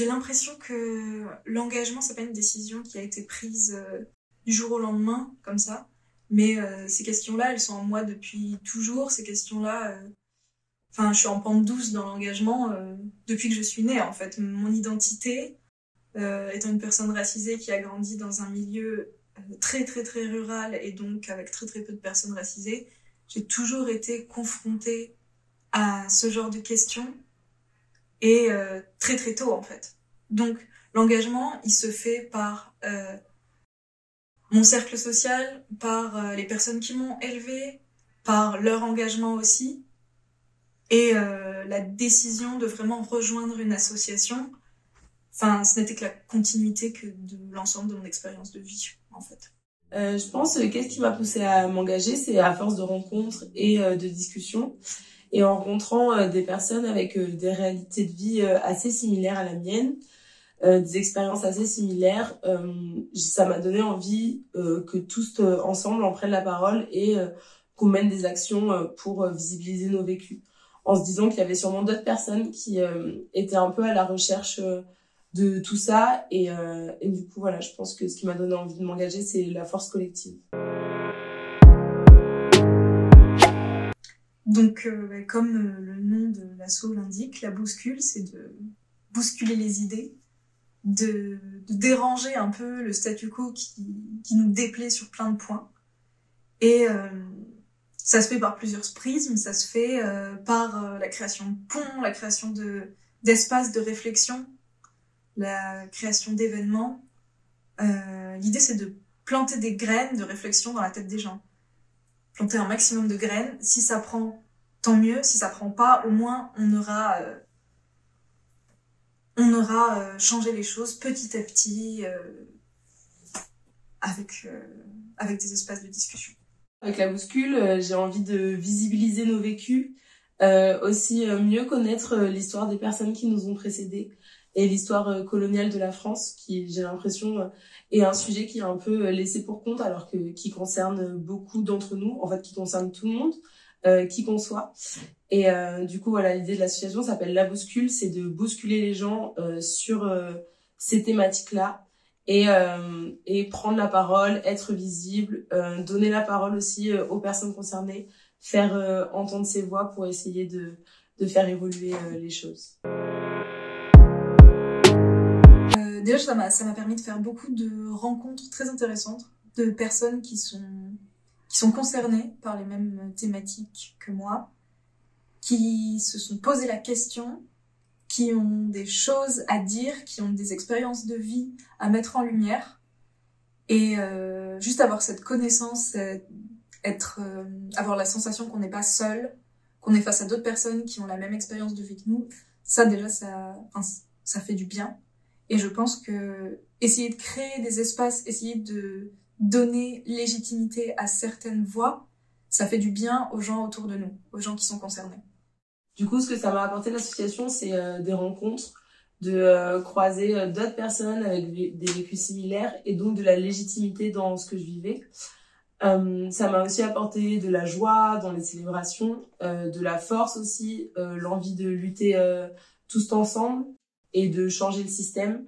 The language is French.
J'ai l'impression que l'engagement, c'est pas une décision qui a été prise du jour au lendemain, comme ça. Mais ces questions-là, elles sont en moi depuis toujours. Ces questions-là, je suis en pente douce dans l'engagement depuis que je suis née, en fait. Mon identité, étant une personne racisée qui a grandi dans un milieu très très très rural et donc avec très très peu de personnes racisées, j'ai toujours été confrontée à ce genre de questions et très très tôt en fait. Donc l'engagement, il se fait par mon cercle social, par les personnes qui m'ont élevée, par leur engagement aussi, et la décision de vraiment rejoindre une association, ce n'était que la continuité que de l'ensemble de mon expérience de vie, en fait. Je pense qu'est-ce qui m'a poussée à m'engager, c'est à force de rencontres et de discussions, et en rencontrant des personnes avec des réalités de vie assez similaires à la mienne, des expériences assez similaires, ça m'a donné envie que tous ensemble on prenne la parole et qu'on mène des actions pour visibiliser nos vécus, en se disant qu'il y avait sûrement d'autres personnes qui étaient un peu à la recherche de tout ça, et du coup voilà, je pense que ce qui m'a donné envie de m'engager, c'est la force collective. Donc comme le nom de l'asso l'indique, la bouscule, c'est de bousculer les idées, de déranger un peu le statu quo qui nous déplaît sur plein de points. Et ça se fait par plusieurs prismes, ça se fait par la création de ponts, la création d'espaces de réflexion, la création d'événements. L'idée, c'est de planter des graines de réflexion dans la tête des gens. Planter un maximum de graines. Si ça prend, tant mieux. Si ça prend pas, au moins, on aura changé les choses petit à petit avec des espaces de discussion. Avec la bouscule, j'ai envie de visibiliser nos vécus, aussi mieux connaître l'histoire des personnes qui nous ont précédés et l'histoire coloniale de la France, qui, j'ai l'impression, est un sujet qui est un peu laissé pour compte, alors qui concerne beaucoup d'entre nous, en fait, qui concerne tout le monde, qui qu'on soit. Et du coup, voilà, l'idée de l'association s'appelle La Bouscule, c'est de bousculer les gens sur ces thématiques-là, et prendre la parole, être visible, donner la parole aussi aux personnes concernées, faire entendre ses voix pour essayer de faire évoluer les choses. Déjà, ça m'a permis de faire beaucoup de rencontres très intéressantes de personnes qui sont concernées par les mêmes thématiques que moi, qui se sont posé la question, qui ont des choses à dire, qui ont des expériences de vie à mettre en lumière. Et juste avoir cette connaissance, avoir la sensation qu'on n'est pas seul, qu'on est face à d'autres personnes qui ont la même expérience de vie que nous, ça déjà, ça fait du bien. Et je pense que essayer de créer des espaces, essayer de donner légitimité à certaines voix, ça fait du bien aux gens autour de nous, aux gens qui sont concernés. Du coup, ce que ça m'a apporté l'association, c'est des rencontres, de croiser d'autres personnes avec des vécus similaires, et donc de la légitimité dans ce que je vivais. Ça m'a aussi apporté de la joie dans les célébrations, de la force aussi, l'envie de lutter tous ensemble et de changer le système.